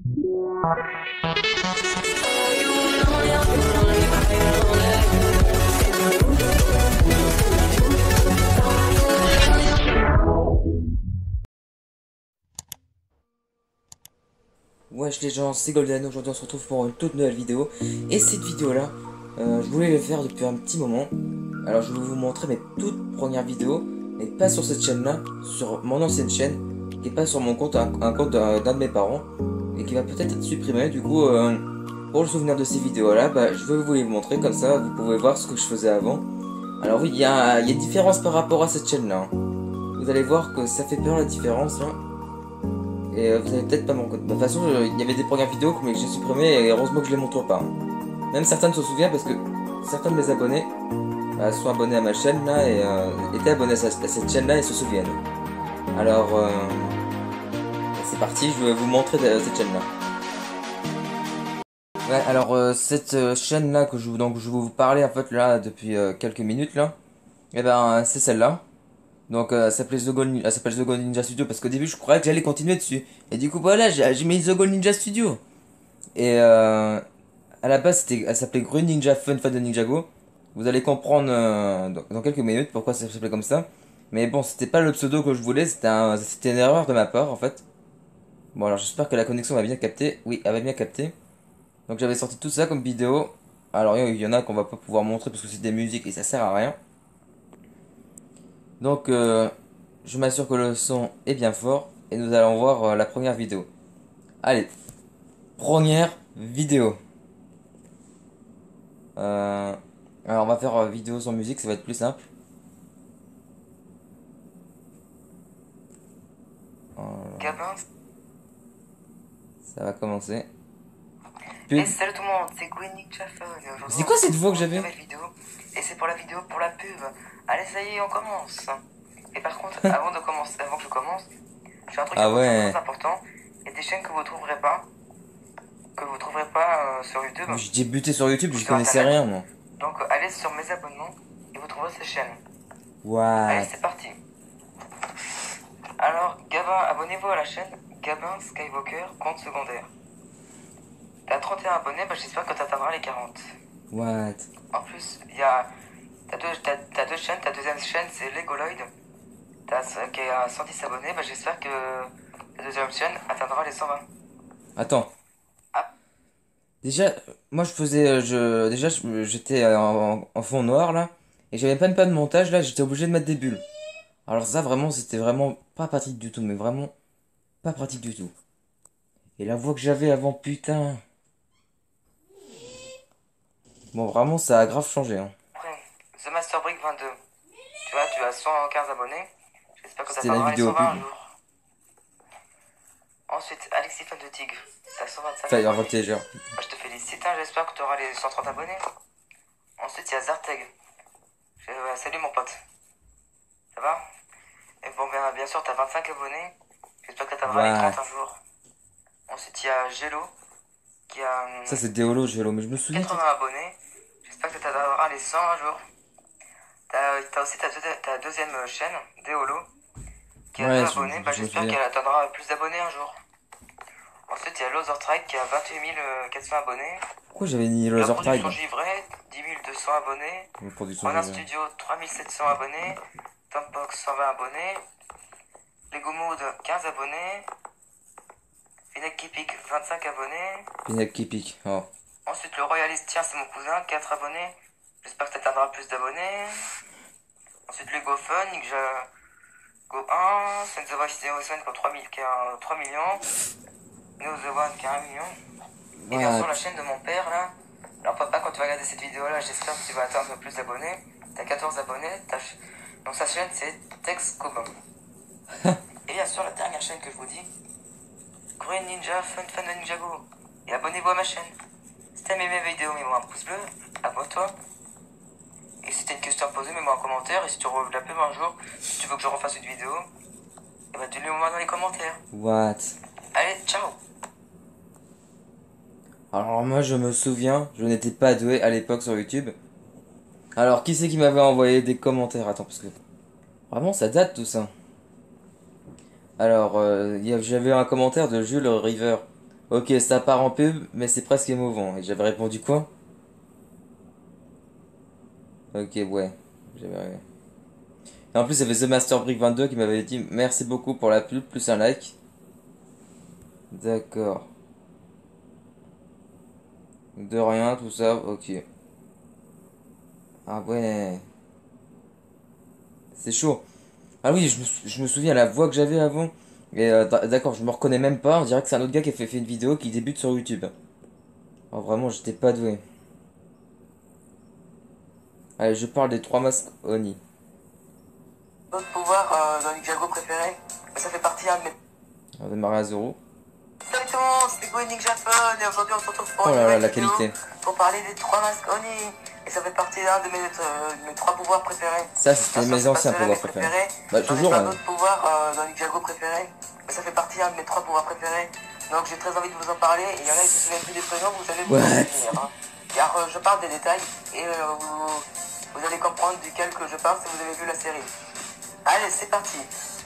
Wesh les gens, c'est Golden, aujourd'hui on se retrouve pour une toute nouvelle vidéo. Et cette vidéo là, je voulais le faire depuis un petit moment. Alors je vais vous montrer mes toutes premières vidéos, mais pas sur cette chaîne là, sur mon ancienne chaîne, qui est pas sur mon compte, un compte d'un de mes parents, et qui va peut-être être supprimé. Du coup, pour le souvenir de ces vidéos là, je vais vous les montrer, comme ça vous pouvez voir ce que je faisais avant. Alors oui, il y a une différence par rapport à cette chaîne là. Vous allez voir que ça fait peur la différence là. Et vous allez peut-être pas m'en connaître. De toute façon, il y avait des premières vidéos que j'ai supprimées et heureusement que je les montre pas. Même certains se souviennent parce que certains de mes abonnés sont abonnés à ma chaîne là et étaient abonnés à cette chaîne là et se souviennent. Alors, c'est parti, je vais vous montrer cette chaîne là. Ouais, alors cette chaîne là que donc, je vais vous parler en fait là depuis quelques minutes là, et ben c'est celle-là. Donc elle s'appelait elle s'appelle The Gold Ninja Studio parce qu'au début je croyais que j'allais continuer dessus. Et du coup voilà, j'ai mis The Gold Ninja Studio. Et à la base elle s'appelait Green Ninja Fun Fun de Ninjago. Vous allez comprendre dans quelques minutes pourquoi ça s'appelait comme ça. Mais bon, c'était pas le pseudo que je voulais, c'était une erreur de ma part en fait. Bon alors j'espère que la connexion va bien capter. Oui, elle va bien capter. Donc j'avais sorti tout ça comme vidéo. Alors il y en a qu'on va pas pouvoir montrer parce que c'est des musiques et ça sert à rien. Donc je m'assure que le son est bien fort et nous allons voir la première vidéo. Allez, première vidéo. Euh, alors on va faire vidéo sans musique, ça va être plus simple. Gabin. Ça va commencer. Pub. Et salut tout le monde, c'est Gwenny Chaffon. C'est quoi cette voix que j'avais? Et c'est pour la vidéo pour la pub. Allez, ça y est, on commence. Et par contre, avant que je commence, j'ai un truc Ah ouais. très important. Il y a des chaînes que vous trouverez pas, sur YouTube. J'ai débuté sur YouTube, je connaissais rien moi. Donc allez sur mes abonnements et vous trouverez ces chaînes. Ouais. Allez, c'est parti. Alors, Gabin, abonnez-vous à la chaîne Gabin Skywalker, compte secondaire. T'as 31 abonnés, j'espère que t'atteindras les 40. What? En plus, t'as deux chaînes, ta deuxième chaîne c'est Legoloid, qui a 110 abonnés, j'espère que la deuxième chaîne atteindra les 120. Attends. Ah. Déjà, moi je faisais, j'étais en fond noir là, et j'avais même pas de montage là, j'étais obligé de mettre des bulles. Alors ça vraiment, c'était vraiment pas pratique du tout, mais vraiment pas pratique du tout. Et la voix que j'avais avant, putain. Bon, vraiment, ça a grave changé, hein. Après, The Master Brick 22. Tu vois, tu as 115 abonnés. J'espère que C'était la t'atteindras les vidéo 120 un pub. jour. Ensuite, Alexis Fan de Tigre. T'as 125 Fire abonnés. Voltager. Je te félicite, j'espère que tu auras les 130 abonnés. Ensuite, il y a Zarteg. Salut mon pote. Ça va? Et bon, bien sûr, t'as 25 abonnés. J'espère que t'atteindras les 30 un jour. Ensuite, il y a Gelo. Qui a Ça, c'est Deolo, Gelo, mais je me souviens. 80 abonnés. J'espère que tu atteindras les 100 un jour. T'as aussi ta deuxième chaîne, Deolo, qui a 2 abonnés. J'espère qu'elle atteindra plus d'abonnés un jour. Ensuite, il y a Lozertrike qui a 28 400 abonnés. Pourquoi j'avais ni Lozertrike? Production Givré, 10 200 abonnés. Ronin Studio, 3700 abonnés. Tombox, 120 abonnés. Lego Mode, 15 abonnés. Pinek Kipik, 25 abonnés. Pinek Kipik, oh. Ensuite, le Royaliste, tiens, c'est mon cousin, 4 abonnés. J'espère que tu atteindras plus d'abonnés. Ensuite, le GoFun, Go 1. Send the Voice Zero Send pour 3 millions. Neo the One qui a 1 million. Et bien sûr, la chaîne de mon père, là. Alors, papa, quand tu vas regarder cette vidéo-là, j'espère que tu vas atteindre plus d'abonnés. T'as 14 abonnés. Donc, sa chaîne, c'est Tex Cobin. Et bien sûr, la dernière chaîne que je vous dis, Green Ninja Fun Fun de Ninjago. Et abonnez-vous à ma chaîne. Si t'as aimé mes vidéos, mets-moi un pouce bleu, abonne-toi. Et si t'as une question à poser, mets-moi un commentaire. Et si tu veux la pub un jour, si tu veux que je refasse une vidéo, et dis-le moi dans les commentaires. What? Allez, ciao. Alors moi je me souviens, je n'étais pas doué à l'époque sur YouTube. Alors qui c'est qui m'avait envoyé des commentaires? Attends, parce que vraiment ça date tout ça. Alors j'avais un commentaire de Jules River. Ok, ça part en pub, mais c'est presque émouvant. Et j'avais répondu quoi? Ok, ouais. J'avais... Et en plus, il y avait The Master Brick 22 qui m'avait dit merci beaucoup pour la pub, plus un like. D'accord. De rien, tout ça, ok. Ah ouais, c'est chaud. Ah oui, je me souviens la voix que j'avais avant. Et d'accord, je me reconnais même pas. On dirait que c'est un autre gars qui a fait une vidéo qui débute sur YouTube. Oh, vraiment, j'étais pas doué. Allez, je parle des trois masques Oni. Votre pouvoir dans Ninjago préféré, ça fait partie de mes... On va démarrer à zéro. Salut tout le monde, c'est Going Japan et aujourd'hui on se retrouve pour Oh une là là, nouvelle la vidéo qualité. pour parler des trois masques Oni. Et ça fait partie d'un de mes trois pouvoirs préférés. Ça, c'était Bien sûr, mes c'est pas anciens ceux-là pouvoirs mes préférés. préférés. Bah, J'en ai toujours, plein hein. d'autres pouvoirs dans Ninjago préférés. Mais ça fait partie d'un de mes trois pouvoirs préférés. Donc j'ai très envie de vous en parler. Et il y en a qui se souviennent plus des prénoms, vous allez vous en What? souvenir. Hein. Car je parle des détails et vous allez comprendre duquel que je parle si vous avez vu la série. Allez, c'est parti.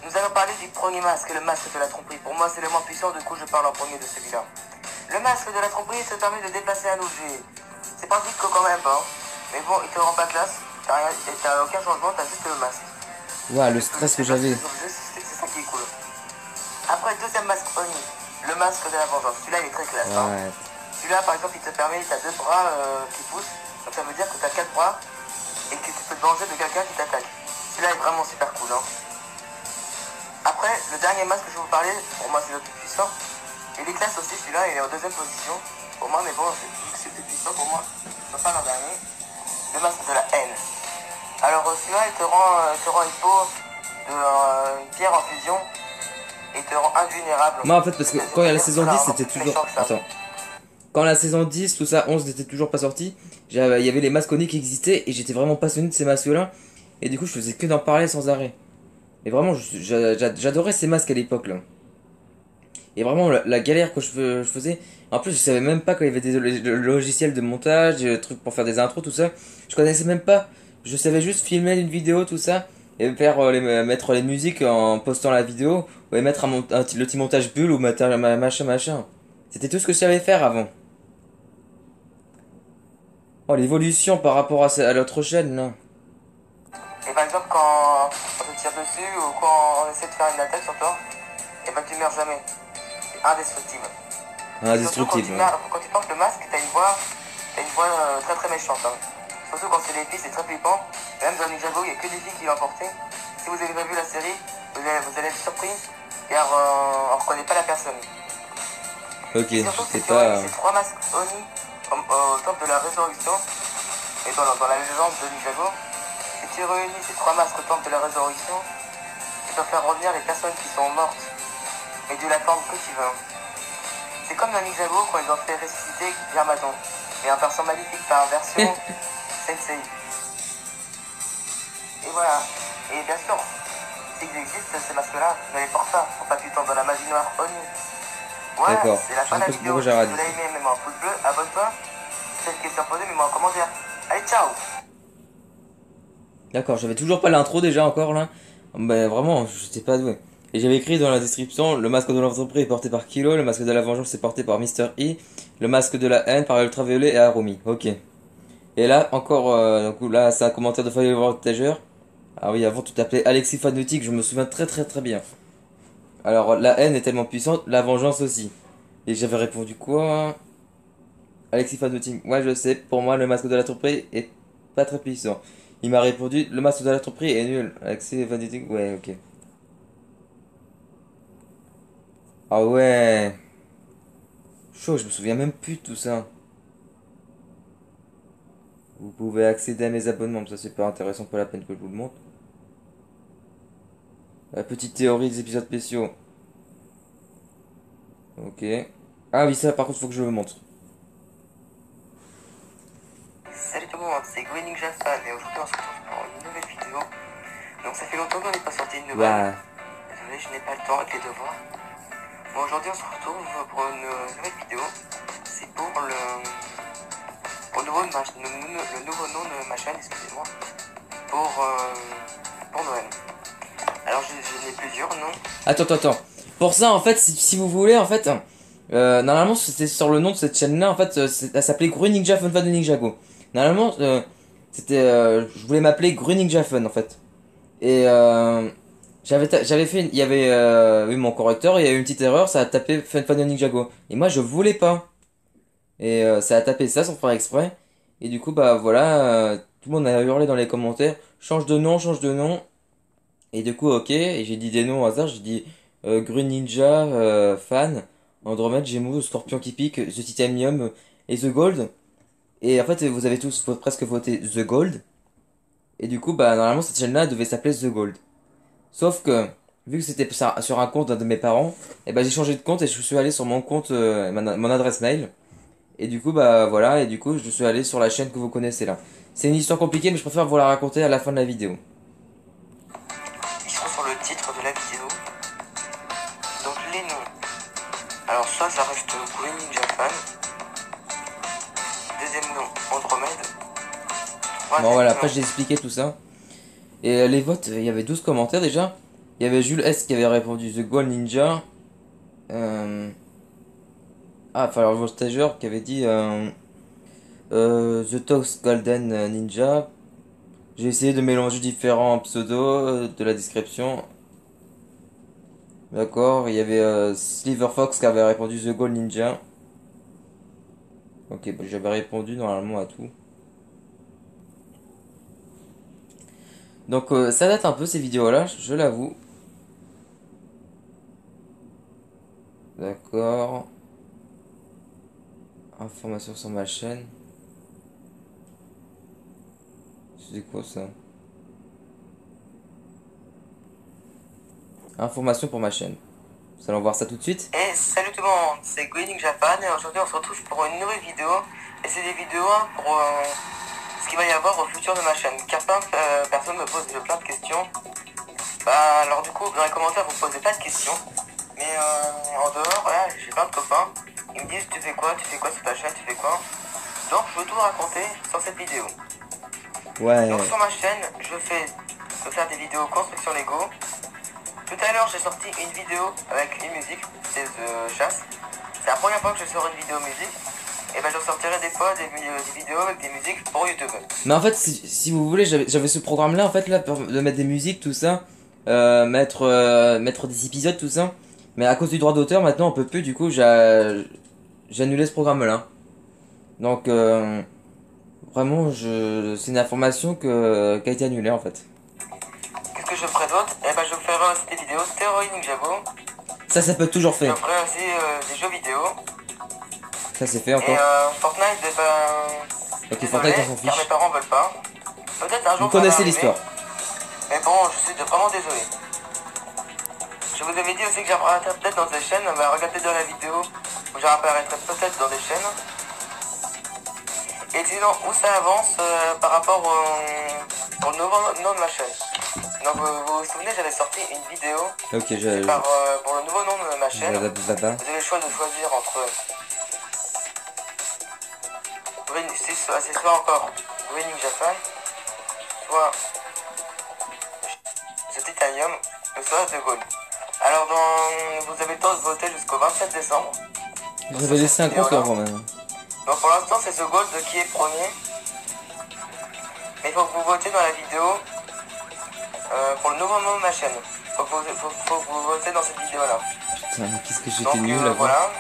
Nous allons parler du premier masque, le masque de la tromperie. Pour moi, c'est le moins puissant, du coup, je parle en premier de celui-là. Le masque de la tromperie se permet de déplacer un objet. C'est pratique quand même, hein. Mais bon, il te rend pas classe. T'as aucun changement, t'as juste le masque. Ouah, le Tu peux stress juste que déplacer j'avais. les objets, c'est ça qui est cool. Après, deuxième masque Oni. Le masque de la vengeance. Celui-là, il est très classe, hein. Ouais. Celui-là, par exemple, il te permet, t'as deux bras qui poussent. Donc ça veut dire que t'as quatre bras et que tu peux te venger de quelqu'un qui t'attaque. Celui-là est vraiment super cool, hein. Après, le dernier masque que je vais vous parler, pour moi c'est le plus puissant. Il est classe aussi, celui-là, il est en deuxième position. Pour moi, mais bon, vu que c'est le plus puissant pour moi, je peux pas l'en dernier. Le masque de la haine. Alors celui-là, il te rend une peau de une pierre en fusion et te rend invulnérable. Moi, en fait, parce que quand il y a la C'est-à-dire saison cela 10, encore c'était plus toujours. méchant que ça. Attends. Quand la saison 10, tout ça, 11 n'était toujours pas sorti, il y avait les masques Oni qui existaient et j'étais vraiment passionné de ces masques-là. Et du coup, je faisais que d'en parler sans arrêt. Et vraiment, j'adorais ces masques à l'époque là. Et vraiment, la galère que je faisais. En plus, je savais même pas qu'il y avait des logiciels de montage, des trucs pour faire des intros, tout ça. Je connaissais même pas. Je savais juste filmer une vidéo, tout ça. Et faire mettre les musiques en postant la vidéo. Ou mettre le petit montage bulle ou machin, machin. C'était tout ce que je savais faire avant. Oh, l'évolution par rapport à l'autre chaîne là. Et par exemple, quand on te tire dessus ou quand on essaie de faire une attaque sur toi, et ben tu meurs jamais. C'est indestructible. Et surtout Indestructible. quand tu portes le masque, t'as une voix très très méchante. Hein. Surtout quand c'est des filles, c'est très flippant. Même dans Ninjago, il n'y a que des filles qui l'ont porté. Si vous avez pas vu la série, vous allez être surpris car on ne reconnaît pas la personne. Ok, Et je surtout, sais si tu réunis pas. ces trois masques Oni au temple de la résurrection et dans la légende de Ninjago, si tu réunis ces trois masques au temple de la résurrection, tu peux faire revenir les personnes qui sont mortes et de la forme que tu veux. C'est comme dans Ninjago quand ils ont fait ressusciter Yamato. Et un perso magnifique par version Sensei. Et voilà. Et bien sûr, s'ils existent, ces masques-là, ne les porte pas. Faut pas que tu tombes dans la magie noire Oni. Voilà, D'accord. c'est la Je fin sais de la pas vidéo. pourquoi Si j'ai tu dit. l'as aimé, mets-moi un pouce bleu, abonne-toi. Celle qui est surposée, mets-moi en commentaire. Allez, ciao! D'accord, j'avais toujours pas l'intro déjà encore là. Mais vraiment, j'étais pas doué. Et j'avais écrit dans la description, le masque de l'entreprise est porté par Kilo, le masque de la vengeance est porté par Mister E, le masque de la haine par Ultraviolet et Harumi. Ok. Et là, encore, donc là, c'est un commentaire de Fire Voltager. Ah oui, avant tu t'appelais Alexis Fanatic, je me souviens très très très bien. Alors, la haine est tellement puissante, la vengeance aussi. Et j'avais répondu quoi? Alexis Fanatic, ouais, je sais, pour moi, le masque de l'entreprise est pas très puissant. Il m'a répondu, le masque de l'entreprise est nul. Alexis Fanatic, ouais, ok. Ah ouais. Chaud, je me souviens même plus de tout ça. Vous pouvez accéder à mes abonnements, ça c'est pas intéressant, pas la peine que je vous le montre. La petite théorie des épisodes spéciaux. Ok. Ah oui, ça par contre, faut que je le montre. Salut tout le monde, c'est Going Japan et aujourd'hui on se retrouve pour une nouvelle vidéo. Donc ça fait longtemps qu'on n'est pas sorti une nouvelle. Ouais. Désolé, je n'ai pas le temps avec les devoirs. Bon, aujourd'hui on se retrouve pour une nouvelle vidéo. C'est pour le nouveau nom de ma chaîne, excusez-moi, pour Noël. Alors j'en ai plusieurs noms. Attends. Pour ça, en fait, si vous voulez, en fait, Normalement, c'était sur le nom de cette chaîne-là. En fait, elle s'appelait Gru Ninja Fun Fun de Ninjago. Normalement, je voulais m'appeler Gru Ninja Fun en fait. Et j'avais fait, il y avait eu mon correcteur, il y a eu une petite erreur, ça a tapé Fun Fun de Ninjago. Et moi, je voulais pas. Et ça a tapé ça sans faire exprès. Et du coup, bah voilà, tout le monde a hurlé dans les commentaires, change de nom, change de nom. Et du coup, ok, et j'ai dit des noms au hasard, j'ai dit Green Ninja, Fan, Andromède, Gémeaux, Scorpion qui pique, The Titanium et The Gold. Et en fait, vous avez tous presque voté The Gold. Et du coup, bah normalement, cette chaîne-là devait s'appeler The Gold. Sauf que, vu que c'était sur un compte d'un de mes parents, et bah j'ai changé de compte et je suis allé sur mon compte, mon adresse mail. Et du coup, bah voilà, et du coup, je suis allé sur la chaîne que vous connaissez là. C'est une histoire compliquée, mais je préfère vous la raconter à la fin de la vidéo. Ils sont sur le titre de la vidéo. Donc les noms. Alors ça reste Green Ninja Fan. Deuxième nom, Andromède. Bon Troisième voilà, après nom, j'ai expliqué tout ça. Et les votes, il y avait 12 commentaires déjà. Il y avait Jules S qui avait répondu The Gold Ninja. Euh... Ah, enfin alors le stagiaire qui avait dit The Tox Golden Ninja. J'ai essayé de mélanger différents pseudos de la description. D'accord, il y avait Sliver Fox qui avait répondu The Gold Ninja. Ok, bah, j'avais répondu normalement à tout. Donc ça date un peu ces vidéos-là, je l'avoue. D'accord. Information sur ma chaîne. C'est quoi ça? Information pour ma chaîne. Nous allons voir ça tout de suite. et salut tout le monde, c'est Going Japan et aujourd'hui on se retrouve pour une nouvelle vidéo. Et c'est des vidéos pour ce qu'il va y avoir au futur de ma chaîne. Car plein de personnes me posent plein de questions. Bah alors du coup dans les commentaires vous posez pas de questions. Mais en dehors, là, j'ai plein de copains. Ils me disent tu fais quoi sur ta chaîne, tu fais quoi. Donc je veux tout raconter sur cette vidéo. Ouais. Donc sur ma chaîne, je peux faire des vidéos construction Lego. Tout à l'heure, j'ai sorti une vidéo avec une musique, c'est The Chasse. C'est la première fois que je sors une vidéo musique. Et ben, je sortirai des fois des vidéos avec des musiques pour YouTube. Mais en fait, si vous voulez, j'avais ce programme-là, en fait, là, de mettre des musiques, tout ça. Mettre des épisodes, tout ça. Mais à cause du droit d'auteur, maintenant, on peut plus, du coup, j'ai annulé ce programme-là. Donc, vraiment, c'est une information qui a été annulée, en fait. Qu'est-ce que je ferai d'autre? Et ben, je ferai aussi des vidéos Steroid Ninjago. Ça peut être toujours Je fait. ferai aussi des jeux vidéo. Ça, c'est fait Et encore. Fortnite, eh ben, Ok, désolé, Fortnite, on s'en car mes fiche. parents veulent pas. Peut-être un Vous jour ça va connaissez arriver. l'histoire. Mais bon, je suis vraiment désolé. Je vous avais dit aussi que j'apparaîtrais peut-être dans des chaînes. Bah, regardez dans la vidéo où j'apparaîtrai peut-être dans des chaînes. Et sinon, où ça avance par rapport au nouveau nom de ma chaîne. Donc, vous vous souvenez, j'avais sorti une vidéo. Ok, C'est pour le nouveau nom de ma chaîne. Vous avez le choix de choisir entre. C'est soit encore Winning Japan, soit The Titanium, ou soit The Gold. Alors, vous avez tous voté jusqu'au 27 décembre. J'avais laissé un compte quand même. Donc, pour l'instant, c'est The Gold qui est premier. Mais il faut que vous votiez dans la vidéo pour le nouveau nom de ma chaîne. Faut que vous votez dans cette vidéo là. Putain, mais qu'est-ce que Donc j'étais nul là-bas. voilà.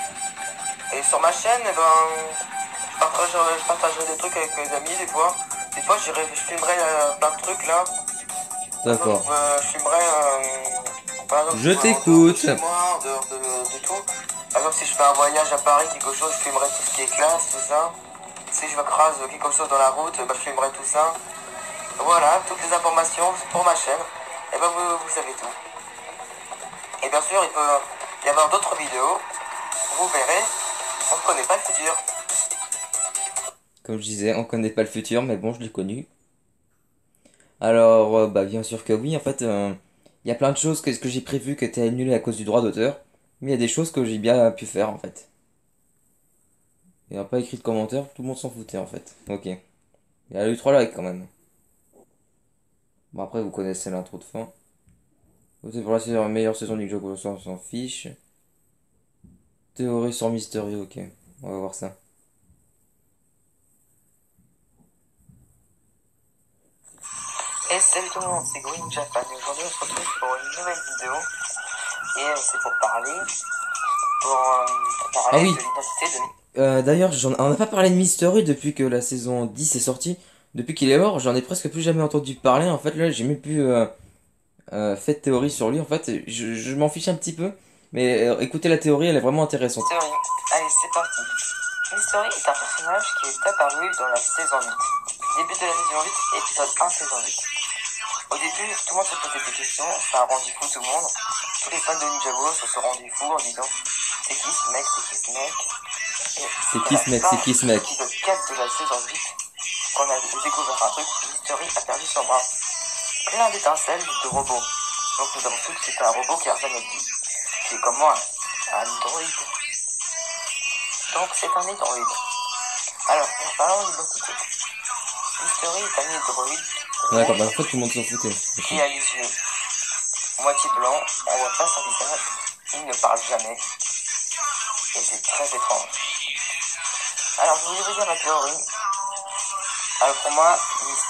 Et sur ma chaîne, eh ben, je partagerai des trucs avec mes amis des fois. Des fois, je filmerai plein de trucs là. D'accord. Je filmerai. Par exemple, Je en dehors t'écoute. de chez moi, en dehors de tout. Par exemple, si je fais un voyage à Paris, quelque chose, je filmerai tout ce qui est classe, tout ça. Si je me crase quelque chose dans la route, bah, je filmerai tout ça. Voilà, toutes les informations pour ma chaîne. Et ben vous savez tout. Et bien sûr, il peut y avoir d'autres vidéos. Vous verrez, on ne connaît pas le futur. Comme je disais, on connaît pas le futur, mais bon, je l'ai connu. Alors, bah bien sûr que oui, en fait, il y a plein de choses que j'ai prévues qui étaient annulées à cause du droit d'auteur, mais il y a des choses que j'ai bien pu faire en fait. Il n'y a pas écrit de commentaires, tout le monde s'en foutait en fait. Ok. Il y a eu 3 likes quand même. Bon, après, vous connaissez l'intro de fin. Votez pour la meilleure saison du jeu, on s'en fiche. Théorie sur Mystery, ok. On va voir ça. Et salut tout le monde, c'est Green Japan. Et aujourd'hui, on se retrouve pour une nouvelle vidéo. Et c'est pour parler, Ah oui. de l'identité de... D'ailleurs, on n'a pas parlé de Mystery depuis que la saison 10 est sortie. Depuis qu'il est mort, j'en ai presque plus jamais entendu parler. En fait, là, j'ai même plus fait de théorie sur lui. En fait, je m'en fiche un petit peu. Mais écoutez la théorie, elle est vraiment intéressante. Mystery. Allez, c'est parti. Mystery est un personnage qui est apparu dans la saison 8. Début de la saison 8, épisode 1, saison 8. Au début, tout le monde se posait des questions, ça a rendu fou tout le monde. Tous les fans de Ninjago se sont rendus fous en disant c'est qui ce mec, c'est qui ce mec. C'est qui ce mec, c'est qui ce mec. L'épisode 4 de la saison 8, qu'on a découvert un truc, Mystery a perdu son bras. Plein d'étincelles de robots. Donc nous avons tout que c'est un robot qui revient à notre vie. Qui est comme moi, un android. Donc c'est un android. Alors, en parlant d'identité, Mystery est un android. D'accord, bah en fait tout le monde s'en foutait. Qui a les yeux moitié blancs, on voit pas son visage, il ne parle jamais. Et c'est très étrange. Alors je voulais vous dire ma théorie. Alors pour moi,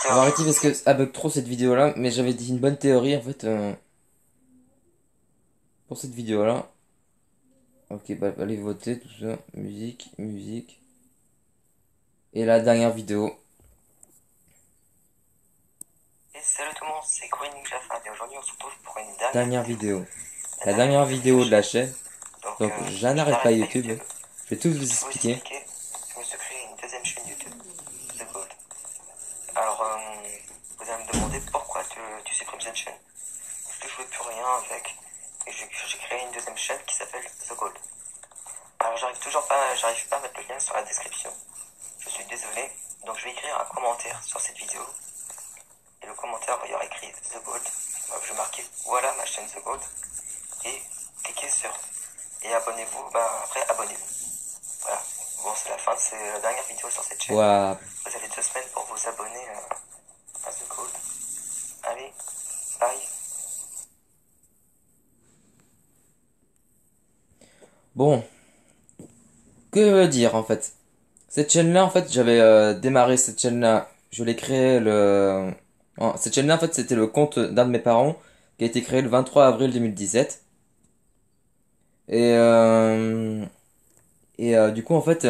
On va arrêter parce que ça bug trop cette vidéo là, mais j'avais dit une bonne théorie en fait pour cette vidéo là. Ok, bah allez voter, tout ça. Musique, musique. Et la dernière vidéo. Et salut tout le monde, c'est Queen Jaffa et aujourd'hui on se retrouve pour une Dernière vidéo. La dernière vidéo de la chaîne. Donc je n'arrête pas YouTube. Je vais tout vous expliquer. Je me suis créé une deuxième chaîne YouTube, The Gold. Alors vous allez me demander pourquoi tu supprimes cette chaîne. Parce que je ne fais plus rien avec. Et j'ai créé une deuxième chaîne qui s'appelle The Gold. Alors j'arrive pas à mettre le lien sur la description. Je suis désolé, donc je vais écrire un commentaire sur cette vidéo. Et le commentaire, il y aura écrit The Gold. Donc je vais marquer voilà ma chaîne The Gold. Et cliquez sur et abonnez-vous. Après abonnez-vous. Voilà. Bon, c'est la fin, c'est la dernière vidéo sur cette chaîne. Wow. Vous avez 2 semaines pour vous abonner à The Gold. Allez, bye. Bon. Que dire en fait? Cette chaîne là en fait j'avais démarré cette chaîne là. Je l'ai créé le... Cette chaîne là en fait c'était le compte d'un de mes parents qui a été créé le 23 avril 2017. Du coup en fait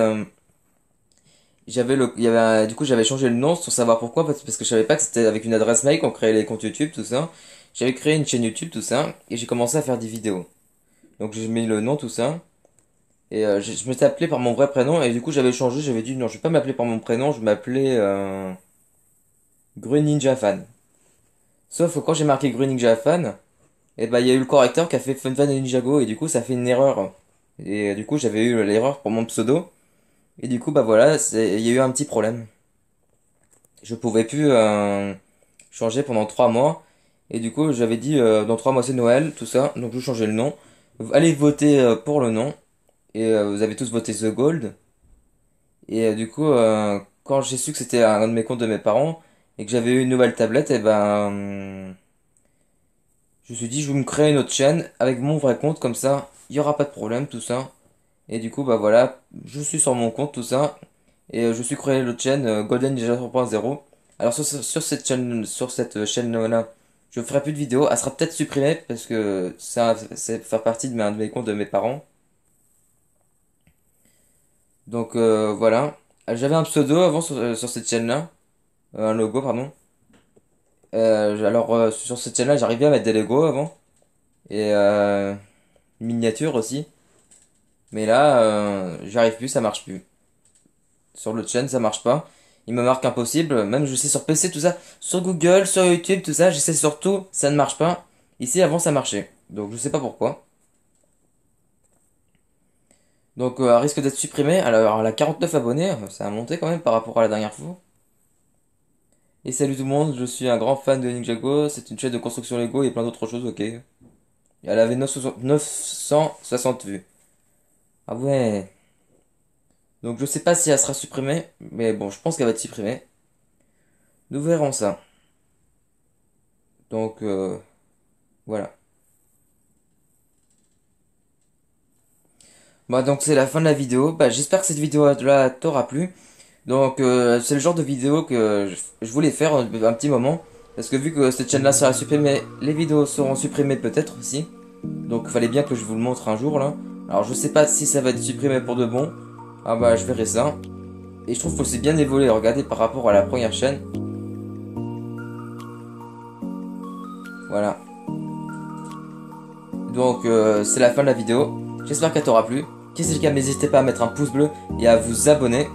du coup j'avais changé le nom sans savoir pourquoi parce que je savais pas que c'était avec une adresse mail qu'on créait les comptes YouTube tout ça. J'avais créé une chaîne YouTube tout ça et j'ai commencé à faire des vidéos. Donc j'ai mis le nom tout ça et je me suis appelé par mon vrai prénom et du coup j'avais changé, j'avais dit non, je vais pas m'appeler par mon prénom, je m'appelais Green Ninja Fan. Sauf que quand j'ai marqué Green Ninja Fan, et bah il y a eu le correcteur qui a fait Fun Fan de Ninjago et du coup ça fait une erreur. Et du coup j'avais eu l'erreur pour mon pseudo. Et du coup bah voilà, il y a eu un petit problème. Je pouvais plus changer pendant 3 mois. Et du coup j'avais dit dans 3 mois c'est Noël, tout ça. Donc je changeais le nom. Allez voter pour le nom. Et vous avez tous voté The Gold. Et du coup quand j'ai su que c'était un de mes comptes de mes parents et que j'avais eu une nouvelle tablette, et ben je me suis dit, je vais me créer une autre chaîne avec mon vrai compte, comme ça, il n'y aura pas de problème, tout ça. Et du coup, bah voilà, je suis sur mon compte, tout ça. Et je suis créé l'autre chaîne, Golden Ninja 3.0. Alors sur cette chaîne-là, je ferai plus de vidéos. Elle sera peut-être supprimée parce que ça, c'est faire partie de mes comptes de mes parents. Donc voilà. J'avais un pseudo avant sur cette chaîne-là. Un logo, pardon. Sur cette chaîne-là, j'arrivais à mettre des Lego avant. Et miniature aussi. Mais là, j'arrive plus, ça marche plus. Sur l'autre chaîne, ça marche pas. Il me marque impossible. Même je sais sur PC, tout ça. Sur Google, sur YouTube, tout ça. J'essaie sur tout, ça ne marche pas. Ici, avant, ça marchait. Donc, je sais pas pourquoi. Donc, à risque d'être supprimé. Alors, elle a 49 abonnés. Ça a monté quand même par rapport à la dernière fois. Et salut tout le monde, je suis un grand fan de Ninjago. C'est une chaîne de construction Lego et plein d'autres choses, ok. Et elle avait 960 vues. Ah ouais. Donc je sais pas si elle sera supprimée, mais bon, je pense qu'elle va être supprimée. Nous verrons ça. Donc voilà. Bah donc c'est la fin de la vidéo. Bah j'espère que cette vidéo là t'aura plu. Donc c'est le genre de vidéo que je voulais faire un petit moment. Parce que vu que cette chaîne là sera supprimée, les vidéos seront supprimées peut-être aussi. Donc il fallait bien que je vous le montre un jour là. Alors je sais pas si ça va être supprimé pour de bon. Ah bah je verrai ça. Et je trouve que c'est bien évolué, regardez par rapport à la première chaîne. Voilà. Donc c'est la fin de la vidéo. J'espère qu'elle t'aura plu. Si c'est le cas, n'hésitez pas à mettre un pouce bleu et à vous abonner.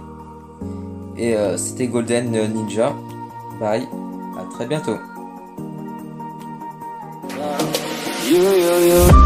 Et c'était Golden Ninja. Bye. À très bientôt. You